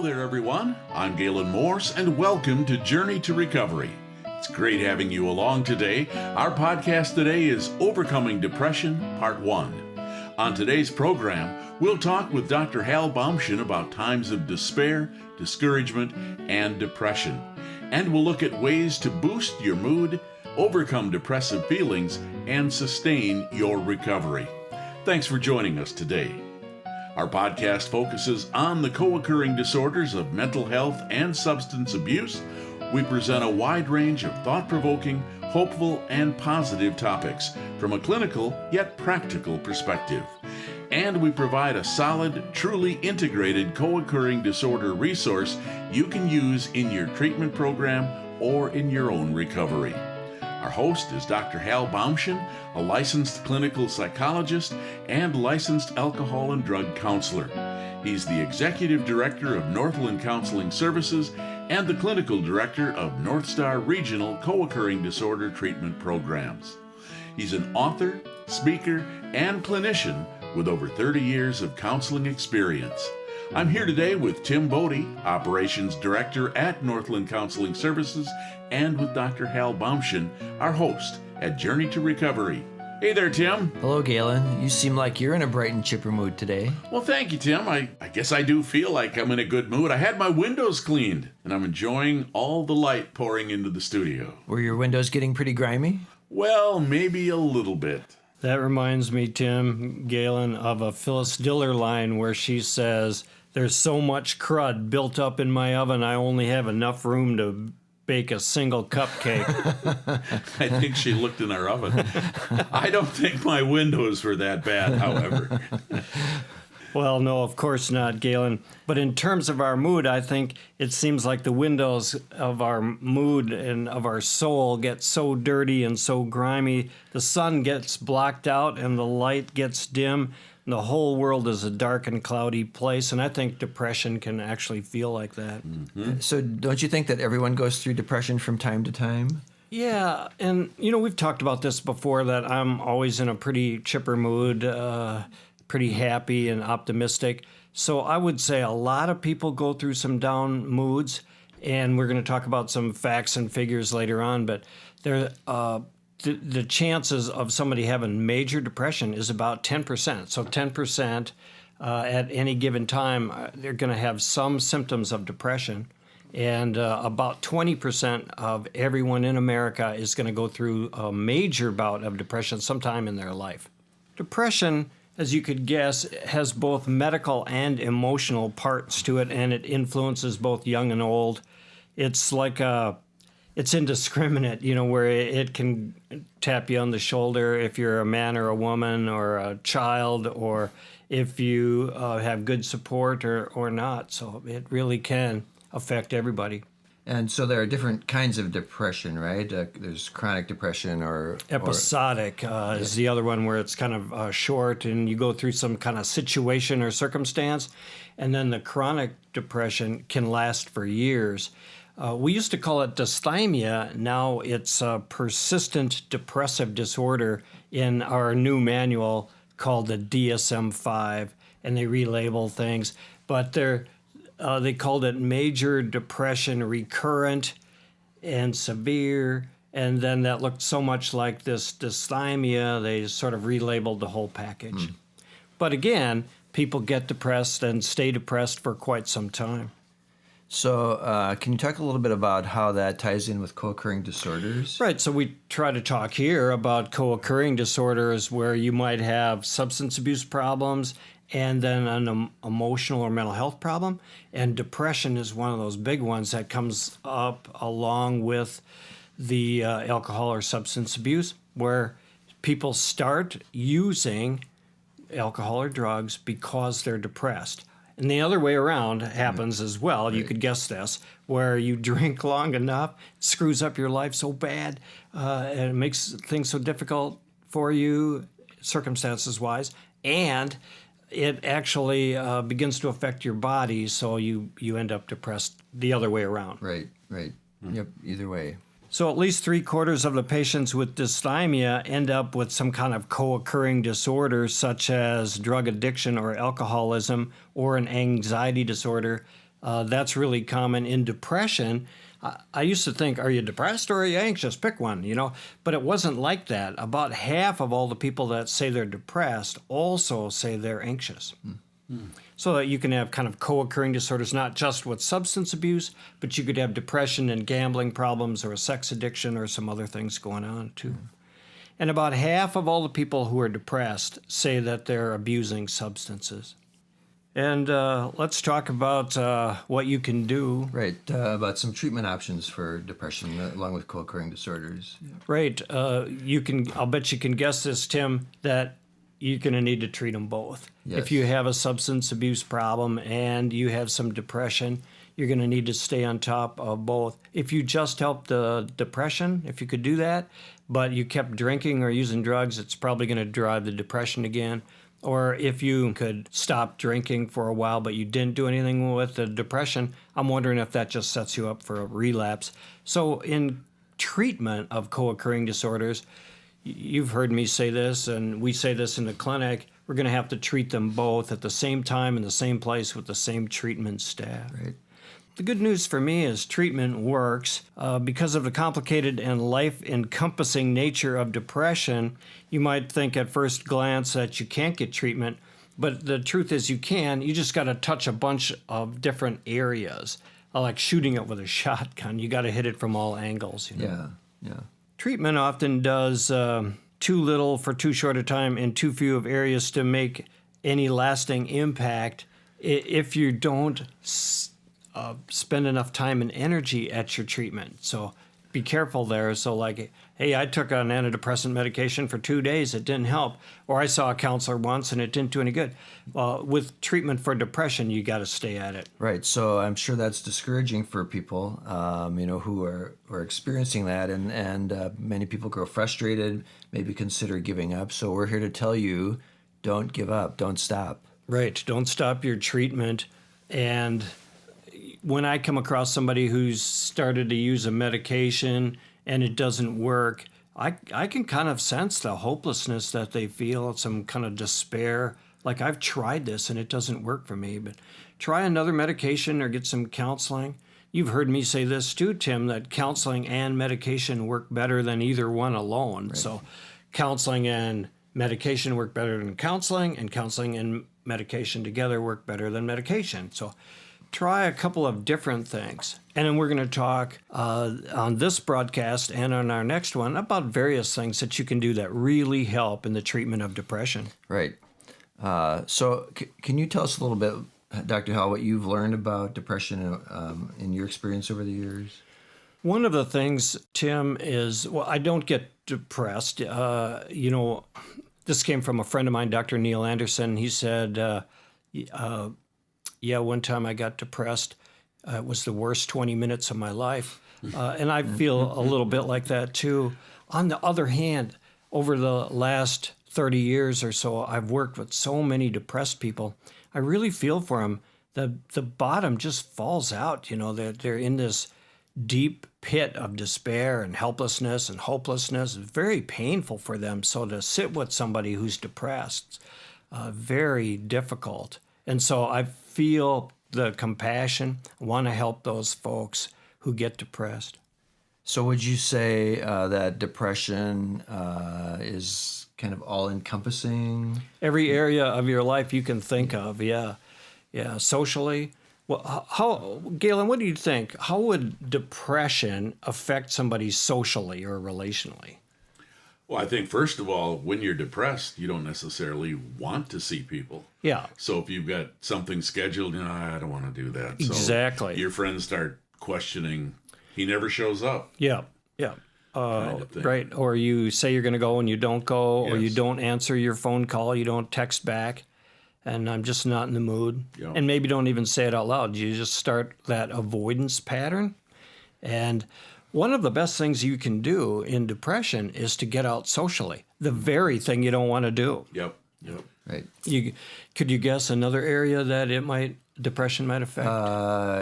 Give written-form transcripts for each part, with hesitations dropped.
Hello there, everyone. I'm Gaylen Morse, and welcome to Journey to Recovery. It's great having you along today. Our podcast today is Overcoming Depression, Part 1. On today's program, we'll talk with Dr. Hal Baumchen about times of despair, discouragement, and depression. And we'll look at ways to boost your mood, overcome depressive feelings, and sustain your recovery. Thanks for joining us today. Our podcast focuses on the co-occurring disorders of mental health and substance abuse. We present a wide range of thought-provoking, hopeful, and positive topics from a clinical yet practical perspective. And we provide a solid, truly integrated co-occurring disorder resource you can use in your treatment program or in your own recovery. Our host is Dr. Hal Baumchen, a licensed clinical psychologist and licensed alcohol and drug counselor. He's the executive director of Northland Counseling Services and the clinical director of North Star Regional Co-occurring Disorder Treatment Programs. He's an author, speaker, and clinician with over 30 years of counseling experience. I'm here today with Tim Bode, Operations Director at Northland Counseling Services, and with Dr. Hal Baumchen, our host at Journey to Recovery. Hey there, Tim. Hello, Gaylen. You seem like you're in a bright and chipper mood today. Well, thank you, Tim. I guess I do feel like I'm in a good mood. I had my windows cleaned, and I'm enjoying all the light pouring into the studio. Were your windows getting pretty grimy? Well, maybe a little bit. That reminds me, Tim, Gaylen, of a Phyllis Diller line where she says, "There's so much crud built up in my oven, I only have enough room to bake a single cupcake." I think she looked in our oven. I don't think my windows were that bad, however. Well, no, of course not, Gaylen. But in terms of our mood, I think it seems like the windows of our mood and of our soul get so dirty and so grimy. The sun gets blocked out and the light gets dim. And the whole world is a dark and cloudy place. And I think depression can actually feel like that. Mm-hmm. So don't you think that everyone goes through depression from time to time? Yeah, and we've talked about this before, that I'm always in a pretty chipper mood, pretty happy and optimistic. So I would say a lot of people go through some down moods, and we're going to talk about some facts and figures later on, but the chances of somebody having major depression is about 10%. So 10% at any given time, they're going to have some symptoms of depression. And about 20% of everyone in America is going to go through a major bout of depression sometime in their life. Depression, as you could guess, has both medical and emotional parts to it, and it influences both young and old. It's like it's indiscriminate, where it can tap you on the shoulder if you're a man or a woman or a child, or if you have good support or not. So it really can affect everybody. And so there are different kinds of depression, right? There's chronic depression or episodic is the other one, where it's kind of short and you go through some kind of situation or circumstance. And then the chronic depression can last for years. We used to call it dysthymia. Now it's a persistent depressive disorder in our new manual called the DSM-5, and they relabel things. But they called it major depression recurrent and severe, and then that looked so much like this dysthymia, they sort of relabeled the whole package. But again, people get depressed and stay depressed for quite some time. So can you talk a little bit about how that ties in with co-occurring disorders? Right, so we try to talk here about co-occurring disorders where you might have substance abuse problems and then an emotional or mental health problem. And depression is one of those big ones that comes up along with the alcohol or substance abuse, where people start using alcohol or drugs because they're depressed. And the other way around happens as well. Right. You could guess this, where you drink long enough, it screws up your life so bad, and it makes things so difficult for you, circumstances-wise, and it actually begins to affect your body, so you end up depressed the other way around. Right. Yep, either way. So at least 3/4 of the patients with dysthymia end up with some kind of co-occurring disorder, such as drug addiction or alcoholism, or an anxiety disorder That's really common in depression. I used to think, are you depressed or are you anxious? Pick one, But it wasn't like that. About half of all the people that say they're depressed also say they're anxious. So that you can have kind of co-occurring disorders, not just with substance abuse, but you could have depression and gambling problems or a sex addiction or some other things going on too. And about half of all the people who are depressed say that they're abusing substances. And let's talk about what you can do. Right, about some treatment options for depression along with co-occurring disorders. Yeah. Right. I'll bet you can guess this, Tim, that you're going to need to treat them both. Yes. If you have a substance abuse problem and you have some depression, you're going to need to stay on top of both. If you just help the depression, if you could do that, but you kept drinking or using drugs, it's probably going to drive the depression again. Or if you could stop drinking for a while, but you didn't do anything with the depression, I'm wondering if that just sets you up for a relapse. So in treatment of co-occurring disorders, you've heard me say this, and we say this in the clinic, we're going to have to treat them both at the same time in the same place with the same treatment staff. Right. The good news for me is treatment works. Because of the complicated and life-encompassing nature of depression, you might think at first glance that you can't get treatment, but the truth is you can. You just got to touch a bunch of different areas, like shooting it with a shotgun. You got to hit it from all angles. Yeah. Treatment often does too little for too short a time in too few of areas to make any lasting impact if you don't spend enough time and energy at your treatment. So be careful there. So like, hey, I took an antidepressant medication for 2 days. It didn't help. Or I saw a counselor once and it didn't do any good. With treatment for depression, you got to stay at it. Right. So I'm sure that's discouraging for people, who are experiencing that. And many people grow frustrated, maybe consider giving up. So we're here to tell you, don't give up. Don't stop. Right. Don't stop your treatment. And when I come across somebody who's started to use a medication and it doesn't work, I can kind of sense the hopelessness that they feel, some kind of despair. Like, I've tried this and it doesn't work for me, but try another medication or get some counseling. You've heard me say this too, Tim, that counseling and medication work better than either one alone. Right. So counseling and medication work better than counseling, and counseling and medication together work better than medication. So try a couple of different things. And then we're going to talk on this broadcast and on our next one about various things that you can do that really help in the treatment of depression. Right. So can you tell us a little bit, Dr. Hal, what you've learned about depression in your experience over the years? One of the things, Tim, is, I don't get depressed. This came from a friend of mine, Dr. Neil Anderson. He said, one time I got depressed. It was the worst 20 minutes of my life. And I feel a little bit like that too. On the other hand, over the last 30 years or so, I've worked with so many depressed people. I really feel for them. The bottom just falls out. They're in this deep pit of despair and helplessness and hopelessness. It's very painful for them. So to sit with somebody who's depressed, very difficult. And so I feel the compassion. I want to help those folks who get depressed. So would you say that depression is kind of all-encompassing? Every area of your life you can think of, yeah. Socially. Well, Gaylen, what do you think? How would depression affect somebody socially or relationally? Well, I think, first of all, when you're depressed, you don't necessarily want to see people. Yeah. So if you've got something scheduled, I don't want to do that. Exactly. So your friends start questioning, he never shows up. Yeah. Kind of thing. Right. Or you say you're going to go and you don't go, or you Yes. don't answer your phone call, you don't text back, and I'm just not in the mood. Yeah. And maybe don't even say it out loud. You just start that avoidance pattern. And one of the best things you can do in depression is to get out socially, the very thing you don't want to do. Yep. Right. Could you guess another area that depression might affect?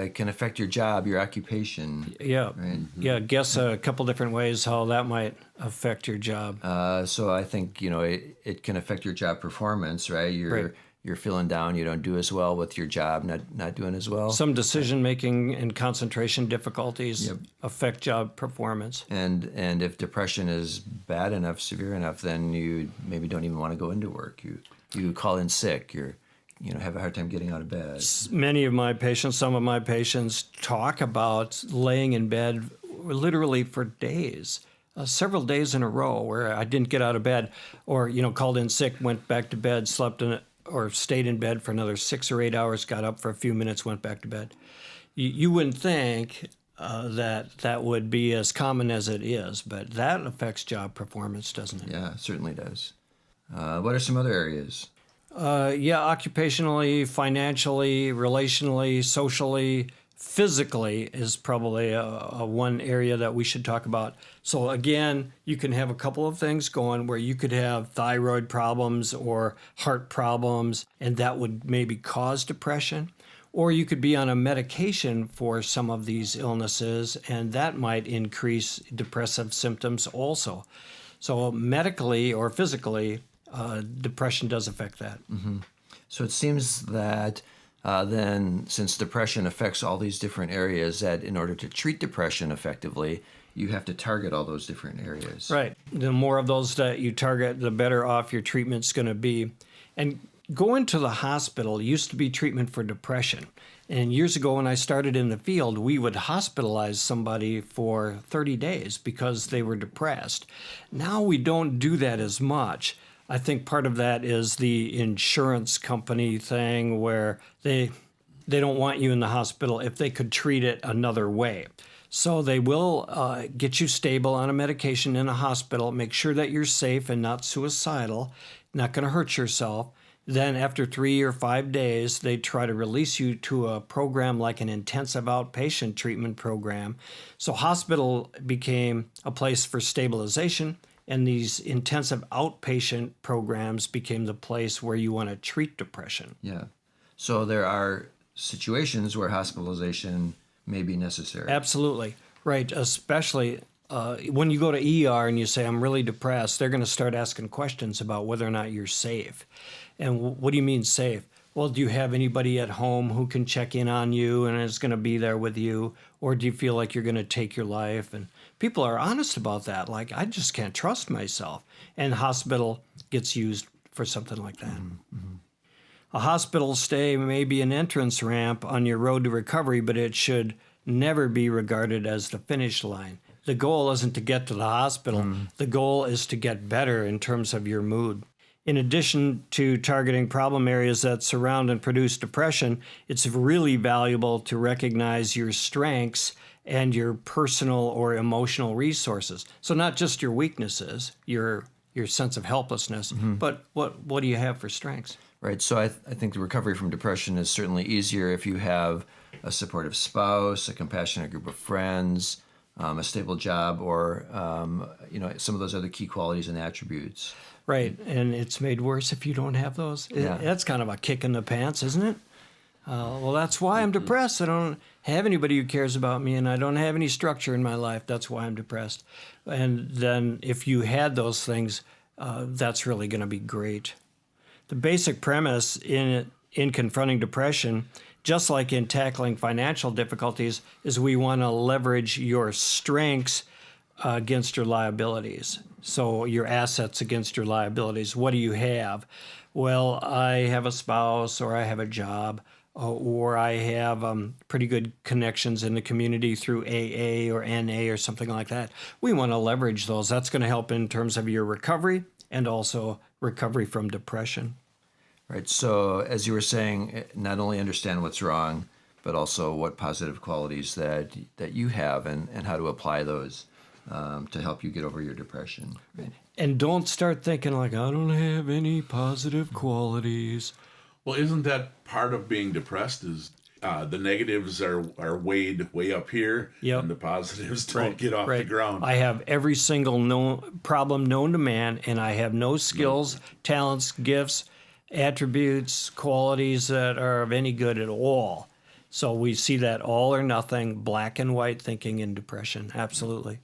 It can affect your job, your occupation. Yeah. Right. Yeah, guess a couple different ways how that might affect your job. So I think, it can affect your job performance, right? Your you're feeling down, you don't do as well with your job, not doing as well. Some decision-making and concentration difficulties affect job performance. And if depression is bad enough, severe enough, then you maybe don't even want to go into work. You call in sick. Have a hard time getting out of bed. Many of my patients, some of my patients talk about laying in bed literally for days, several days in a row where I didn't get out of bed, or, called in sick, went back to bed, slept in it, or stayed in bed for another 6 or 8 hours, got up for a few minutes, went back to bed. You wouldn't think that would be as common as it is, but that affects job performance, doesn't it? Yeah, it certainly does. What are some other areas? Occupationally, financially, relationally, socially, physically is probably a one area that we should talk about. So again, you can have a couple of things going where you could have thyroid problems or heart problems, and that would maybe cause depression. Or you could be on a medication for some of these illnesses, and that might increase depressive symptoms also. So medically or physically, depression does affect that. Mm-hmm. So it seems that then, since depression affects all these different areas, that in order to treat depression effectively, you have to target all those different areas. Right. The more of those that you target, the better off your treatment's going to be. And going to the hospital used to be treatment for depression. And years ago when I started in the field, we would hospitalize somebody for 30 days because they were depressed. Now we don't do that as much. I think part of that is the insurance company thing where they don't want you in the hospital if they could treat it another way. So they will get you stable on a medication in a hospital, make sure that you're safe and not suicidal, not going to hurt yourself. Then after 3 or 5 days, they try to release you to a program like an intensive outpatient treatment program. So hospital became a place for stabilization, and these intensive outpatient programs became the place where you want to treat depression. Yeah. So there are situations where hospitalization may be necessary. Absolutely. Right. Especially when you go to ER and you say, I'm really depressed, they're going to start asking questions about whether or not you're safe. And what do you mean safe? Well, do you have anybody at home who can check in on you and is going to be there with you? Or do you feel like you're going to take your life? And people are honest about that. Like, I just can't trust myself. And hospital gets used for something like that. Mm-hmm. A hospital stay may be an entrance ramp on your road to recovery, but it should never be regarded as the finish line. The goal isn't to get to the hospital. The goal is to get better in terms of your mood. In addition to targeting problem areas that surround and produce depression, it's really valuable to recognize your strengths and your personal or emotional resources. So not just your weaknesses, your sense of helplessness, but what do you have for strengths? Right. So I think the recovery from depression is certainly easier if you have a supportive spouse, a compassionate group of friends, a stable job, or some of those other key qualities and attributes. Right, and it's made worse if you don't have those. Yeah. That's kind of a kick in the pants, isn't it? Well, that's why I'm depressed. I don't have anybody who cares about me, and I don't have any structure in my life. That's why I'm depressed. And then if you had those things, that's really going to be great. The basic premise in confronting depression, just like in tackling financial difficulties, is we want to leverage your strengths against your liabilities. So your assets against your liabilities. What do you have? Well, I have a spouse, or I have a job, or I have pretty good connections in the community through AA or NA or something like that. We want to leverage those. That's going to help in terms of your recovery and also recovery from depression. Right. So as you were saying, not only understand what's wrong, but also what positive qualities that you have and how to apply those to help you get over your depression. Right. And don't start thinking like, I don't have any positive qualities. Well, isn't that part of being depressed is the negatives are weighed way up here, Yep. and the positives don't get off the ground. I have every single problem known to man, and I have no skills, talents, gifts, attributes, qualities that are of any good at all. So we see that all or nothing, black and white thinking in depression. Absolutely.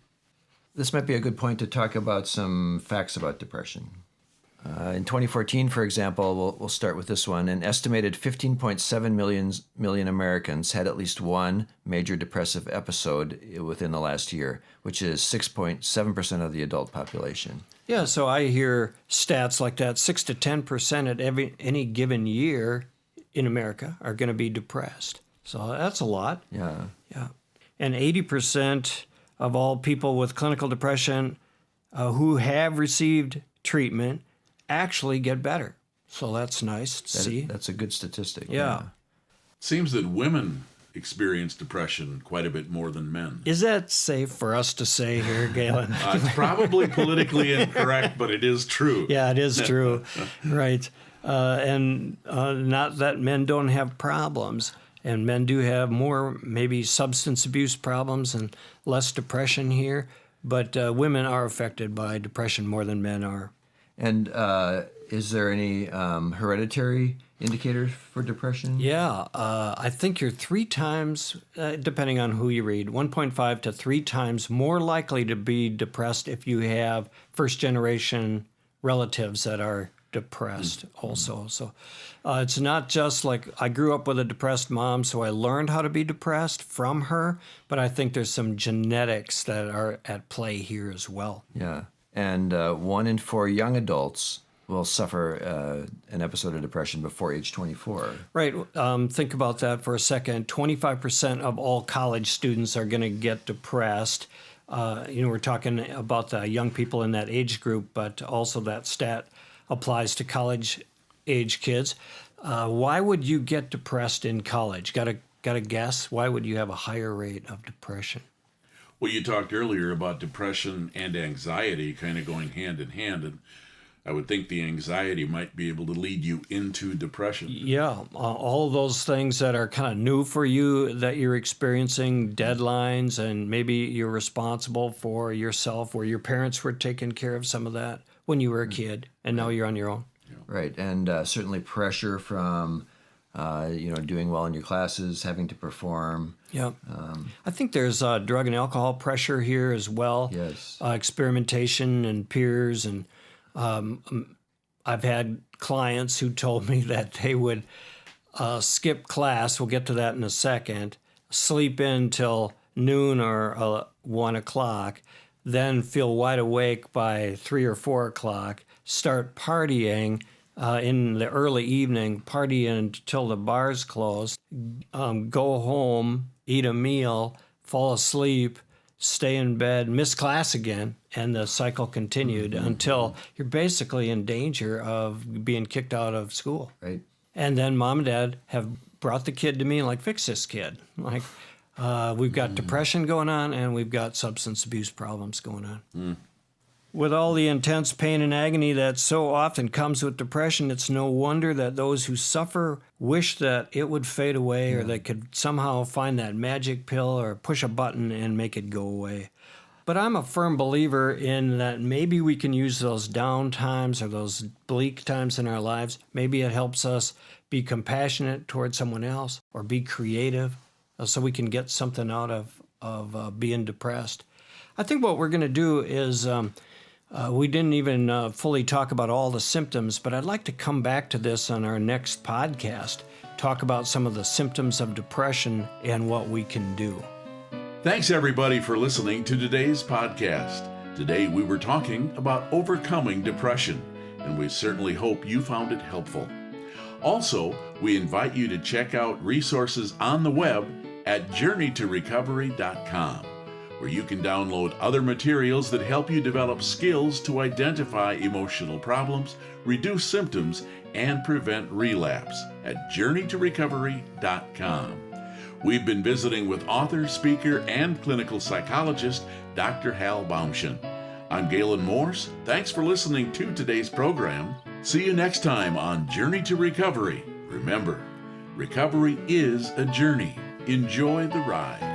This might be a good point to talk about some facts about depression. In 2014, for example, we'll start with this one. An estimated 15.7 million Americans had at least one major depressive episode within the last year, which is 6.7% of the adult population. Yeah, so I hear stats like that. 6 to 10% at any given year in America are going to be depressed. So that's a lot. Yeah. Yeah. And 80% of all people with clinical depression who have received treatment actually get better. So that's nice to see. That's a good statistic. Yeah. Seems that women experience depression quite a bit more than men. Is that safe for us to say here, Gaylen? It's probably politically incorrect, but it is true. Yeah, it is true. Right. And not that men don't have problems. And men do have more maybe substance abuse problems and less depression here. But women are affected by depression more than men are. And is there any hereditary indicators for depression? Yeah, I think you're 3 times, depending on who you read, 1.5 to 3 times more likely to be depressed if you have first-generation relatives that are depressed also. So it's not just like I grew up with a depressed mom, so I learned how to be depressed from her, but I think there's some genetics that are at play here as well. Yeah. And 1 in 4 young adults will suffer an episode of depression before age 24. Right. Think about that for a second. 25% of all college students are going to get depressed. We're talking about the young people in that age group, but also that stat applies to college-age kids. Why would you get depressed in college? Got a guess? Why would you have a higher rate of depression? Well, you talked earlier about depression and anxiety kind of going hand in hand, and I would think the anxiety might be able to lead you into depression. Yeah, all those things that are kind of new for you that you're experiencing, deadlines, and maybe you're responsible for yourself, where your parents were taking care of some of that when you were a kid, and now you're on your own. Right, and certainly pressure from doing well in your classes, having to perform. Yeah. I think there's drug and alcohol pressure here as well. Yes. Experimentation and peers. And I've had clients who told me that they would skip class, we'll get to that in a second, sleep in till noon or 1 o'clock, then feel wide awake by 3 or 4 o'clock, start partying in the early evening, party until the bars close, go home, eat a meal, fall asleep, stay in bed, miss class again, and the cycle continued until you're basically in danger of being kicked out of school. Right. And then mom and dad have brought the kid to me and fix this kid. We've got depression going on and we've got substance abuse problems going on. With all the intense pain and agony that so often comes with depression, it's no wonder that those who suffer wish that it would fade away or they could somehow find that magic pill or push a button and make it go away. But I'm a firm believer in that maybe we can use those down times or those bleak times in our lives. Maybe it helps us be compassionate towards someone else or be creative so we can get something out of being depressed. I think what we're going to do is... we didn't even fully talk about all the symptoms, but I'd like to come back to this on our next podcast, talk about some of the symptoms of depression and what we can do. Thanks, everybody, for listening to today's podcast. Today, we were talking about overcoming depression, and we certainly hope you found it helpful. Also, we invite you to check out resources on the web at journeytorecovery.com. where you can download other materials that help you develop skills to identify emotional problems, reduce symptoms, and prevent relapse at journeytorecovery.com. We've been visiting with author, speaker, and clinical psychologist, Dr. Hal Baumchen. I'm Gaylen Morse. Thanks for listening to today's program. See you next time on Journey to Recovery. Remember, recovery is a journey. Enjoy the ride.